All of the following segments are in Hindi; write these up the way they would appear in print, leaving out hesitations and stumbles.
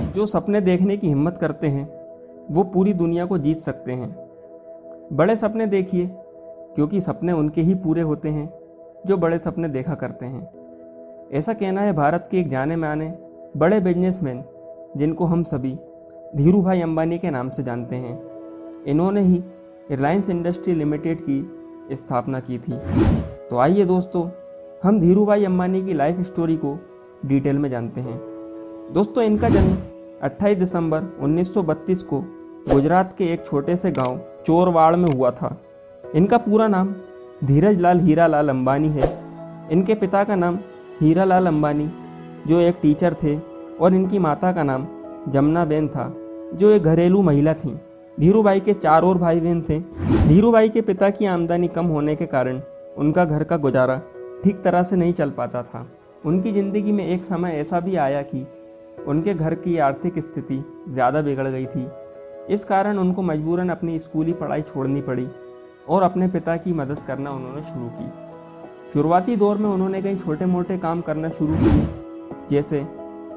जो सपने देखने की हिम्मत करते हैं वो पूरी दुनिया को जीत सकते हैं। बड़े सपने देखिए, क्योंकि सपने उनके ही पूरे होते हैं जो बड़े सपने देखा करते हैं। ऐसा कहना है भारत के एक जाने माने बड़े बिजनेसमैन, जिनको हम सभी धीरू भाई अंबानी के नाम से जानते हैं। इन्होंने ही रिलायंस इंडस्ट्री लिमिटेड की स्थापना की थी। तो आइए दोस्तों, हम धीरू भाई अंबानी की लाइफ स्टोरी को डिटेल में जानते हैं। दोस्तों, इनका जन्म 28 दिसंबर 1932 को गुजरात के एक छोटे से गांव चोरवाड़ में हुआ था। इनका पूरा नाम धीरज लाल हीरालाल अंबानी है। इनके पिता का नाम हीरालाल अंबानी, जो एक टीचर थे, और इनकी माता का नाम जमुनाबेन था, जो एक घरेलू महिला थीं। धीरू भाई के 4 और भाई बहन थे। धीरू भाई के पिता की आमदनी कम होने के कारण उनका घर का गुजारा ठीक तरह से नहीं चल पाता था। उनकी ज़िंदगी में एक समय ऐसा भी आया कि उनके घर की आर्थिक स्थिति ज़्यादा बिगड़ गई थी। इस कारण उनको मजबूरन अपनी स्कूली पढ़ाई छोड़नी पड़ी और अपने पिता की मदद करना उन्होंने शुरू की। शुरुआती दौर में उन्होंने कई छोटे मोटे काम करना शुरू किए, जैसे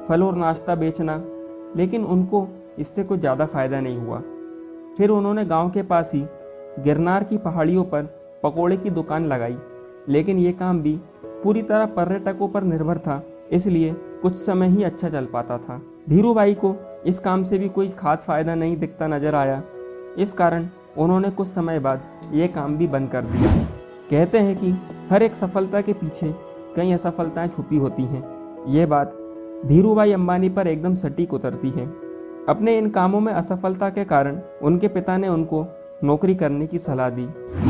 फल और नाश्ता बेचना, लेकिन उनको इससे कुछ ज़्यादा फ़ायदा नहीं हुआ। फिर उन्होंने गांव के पास ही गिरनार की पहाड़ियों पर पकोड़े की दुकान लगाई, लेकिन ये काम भी पूरी तरह पर्यटकों पर निर्भर था, इसलिए कुछ समय ही अच्छा चल पाता था। धीरू भाई को इस काम से भी कोई खास फ़ायदा नहीं दिखता नज़र आया। इस कारण उन्होंने कुछ समय बाद ये काम भी बंद कर दिया। कहते हैं कि हर एक सफलता के पीछे कई असफलताएं छुपी होती हैं। ये बात धीरू भाई अंबानी पर एकदम सटीक उतरती है। अपने इन कामों में असफलता के कारण उनके पिता ने उनको नौकरी करने की सलाह दी।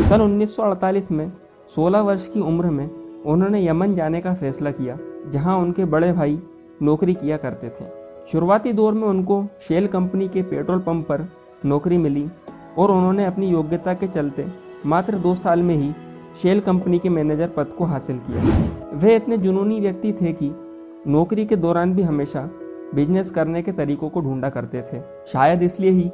सन 1948 में 16 वर्ष की उम्र में उन्होंने यमन जाने का फैसला किया, जहां उनके बड़े भाई नौकरी किया करते थे। शुरुआती दौर में उनको शेल कंपनी के पेट्रोल पंप पर नौकरी मिली और उन्होंने अपनी योग्यता के चलते मात्र 2 साल में ही शेल कंपनी के मैनेजर पद को हासिल किया। वे इतने जुनूनी व्यक्ति थे कि नौकरी के दौरान भी हमेशा बिजनेस करने के तरीकों को ढूंढा करते थे। शायद इसलिए ही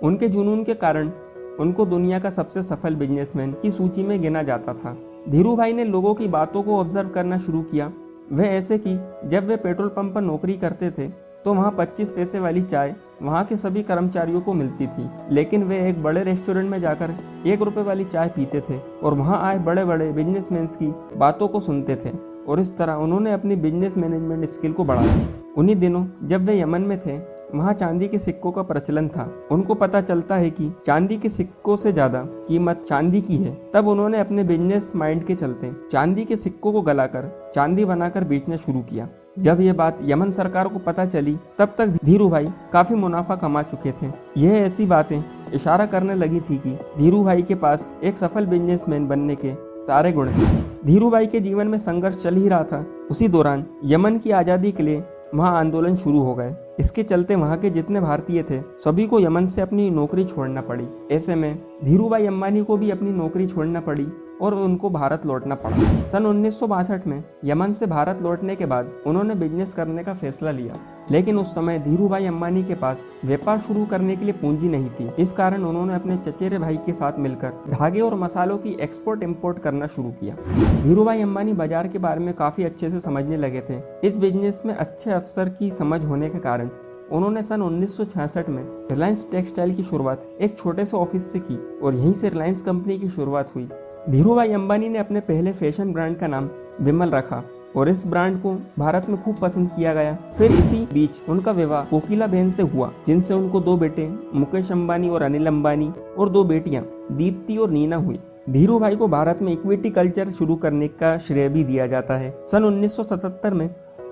उनके जुनून के कारण उनको दुनिया का सबसे सफल बिजनेसमैन की सूची में गिना जाता था। धीरू भाई ने लोगों की बातों को ऑब्जर्व करना शुरू किया। वह ऐसे कि जब वे पेट्रोल पंप पर नौकरी करते थे तो वहाँ 25 पैसे वाली चाय वहाँ के सभी कर्मचारियों को मिलती थी, लेकिन वे एक बड़े रेस्टोरेंट में जाकर 1 रुपये वाली चाय पीते थे और वहाँ आए बड़े बड़े बिजनेसमैन की बातों को सुनते थे, और इस तरह उन्होंने अपनी बिजनेस मैनेजमेंट स्किल को बढ़ाया। उन्हीं दिनों जब वे यमन में थे, वहाँ चांदी के सिक्कों का प्रचलन था। उनको पता चलता है कि चांदी के सिक्कों से ज्यादा कीमत चांदी की है। तब उन्होंने अपने बिजनेस माइंड के चलते चांदी के सिक्कों को गलाकर चांदी बनाकर बेचना शुरू किया। जब ये बात यमन सरकार को पता चली, तब तक धीरू भाई काफी मुनाफा कमा चुके थे। यह ऐसी बातें इशारा करने लगी थी कि धीरू भाई के पास एक सफल बिजनेसमैन बनने के सारे गुण हैं। धीरू भाई के जीवन में संघर्ष चल ही रहा था। उसी दौरान यमन की आज़ादी के लिए वहाँ आंदोलन शुरू हो गए। इसके चलते वहाँ के जितने भारतीय थे, सभी को यमन से अपनी नौकरी छोड़ना पड़ी। ऐसे में धीरू भाई अंबानी को भी अपनी नौकरी छोड़ना पड़ी और उनको भारत लौटना पड़ा। सन 1962 में यमन से भारत लौटने के बाद उन्होंने बिजनेस करने का फैसला लिया, लेकिन उस समय धीरू भाई अंबानी के पास व्यापार शुरू करने के लिए पूंजी नहीं थी। इस कारण उन्होंने अपने चचेरे भाई के साथ मिलकर धागे और मसालों की एक्सपोर्ट इंपोर्ट करना शुरू किया। धीरू भाई अंबानी बाजार के बारे में काफी अच्छे से समझने लगे थे। इस बिजनेस में अच्छे अफसर की समझ होने के कारण उन्होंने सन 1966 में रिलायंस टेक्सटाइल की शुरुआत एक छोटे से ऑफिस से की और यहीं से रिलायंस कंपनी की शुरुआत हुई। धीरू भाई अंबानी ने अपने पहले फैशन ब्रांड का नाम विमल रखा और इस ब्रांड को भारत में खूब पसंद किया गया। फिर इसी बीच उनका विवाह कोकिला बहन से हुआ, जिनसे उनको 2 बेटे मुकेश अंबानी और अनिल अंबानी और 2 बेटियां दीप्ति और नीना हुई। धीरू भाई को भारत में इक्विटी कल्चर शुरू करने का श्रेय भी दिया जाता है। सन 1977 में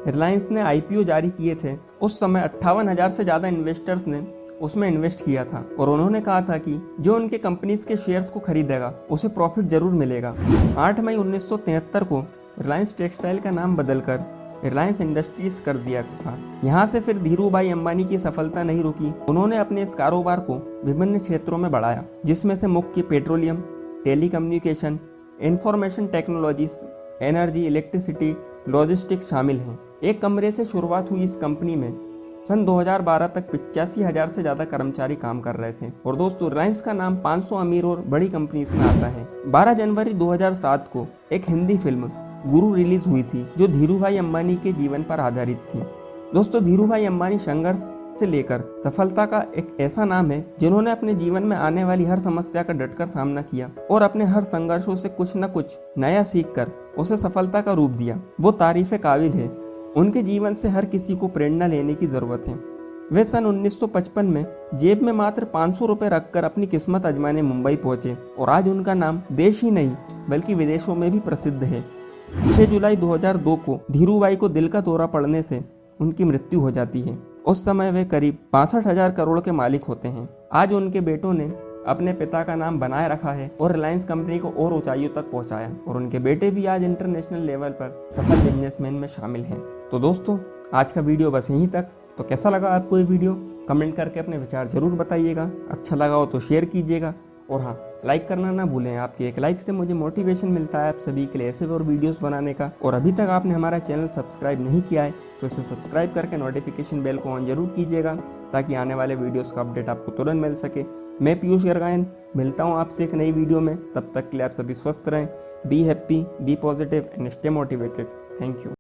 रिलायंस ने IPO जारी किए थे। उस समय 58,000 से ज़्यादा इन्वेस्टर्स ने उसमें इन्वेस्ट किया था और उन्होंने कहा था कि जो उनके कंपनीज के शेयर्स को खरीदेगा उसे प्रॉफिट जरूर मिलेगा। 8 मई 1973 को रिलायंस टेक्सटाइल का नाम बदलकर रिलायंस इंडस्ट्रीज कर दिया था। यहाँ से फिर धीरू भाई अंबानी की सफलता नहीं रुकी। उन्होंने अपने इस कारोबार को विभिन्न क्षेत्रों में बढ़ाया, जिसमें से मुख्य petroleum, telecommunication, information technologies, energy, electricity, logistics शामिल हैं। एक कमरे से शुरुआत हुई इस कंपनी में सन 2012 तक 85,000 से ज़्यादा कर्मचारी काम कर रहे थे। और दोस्तों, रिलायंस का नाम 500 अमीर और बड़ी कंपनीज में आता है। 12 जनवरी 2007 को एक हिंदी फिल्म गुरु रिलीज हुई थी, जो धीरू भाई अंबानी के जीवन पर आधारित थी। दोस्तों, धीरूभाई अंबानी संघर्ष से लेकर सफलता का एक ऐसा नाम है जिन्होंने अपने जीवन में आने वाली हर समस्या का डटकर सामना किया और अपने हर संघर्षों से कुछ न कुछ नया सीखकर उसे सफलता का रूप दिया। वो तारीफ काबिल है। उनके जीवन से हर किसी को प्रेरणा लेने की जरूरत है। वे सन 1955 में जेब में मात्र 500 रुपए रखकर अपनी किस्मत आजमाने मुंबई पहुंचे और आज उनका नाम देश ही नहीं बल्कि विदेशों में भी प्रसिद्ध है। 6 जुलाई 2002 को धीरूभाई को दिल का दौरा पड़ने से उनकी मृत्यु हो जाती है। उस समय वे करीब 62,000 करोड़ के मालिक होते हैं। आज उनके बेटों ने अपने पिता का नाम बनाए रखा है और रिलायंस कंपनी को और ऊंचाइयों तक पहुंचाया और उनके बेटे भी आज इंटरनेशनल लेवल पर सफल बिजनेसमैन में शामिल हैं। तो दोस्तों, आज का वीडियो बस यहीं तक। तो कैसा लगा आपको ये वीडियो? कमेंट करके अपने विचार जरूर बताइएगा। अच्छा लगा हो तो शेयर कीजिएगा और हाँ, लाइक करना ना भूलें। आपके एक लाइक से मुझे मोटिवेशन मिलता है आप सभी के लिए ऐसे और वीडियोस बनाने का। और अभी तक आपने हमारा चैनल सब्सक्राइब नहीं किया है तो इसे सब्सक्राइब करके नोटिफिकेशन बेल को ऑन जरूर कीजिएगा ताकि आने वाले वीडियोस का अपडेट आपको तुरंत मिल सके। मैं पीयूष गर्गायन मिलता हूँ आपसे एक नई वीडियो में। तब तक के लिए आप सभी स्वस्थ रहें, be happy, be positive and stay motivated. Thank you.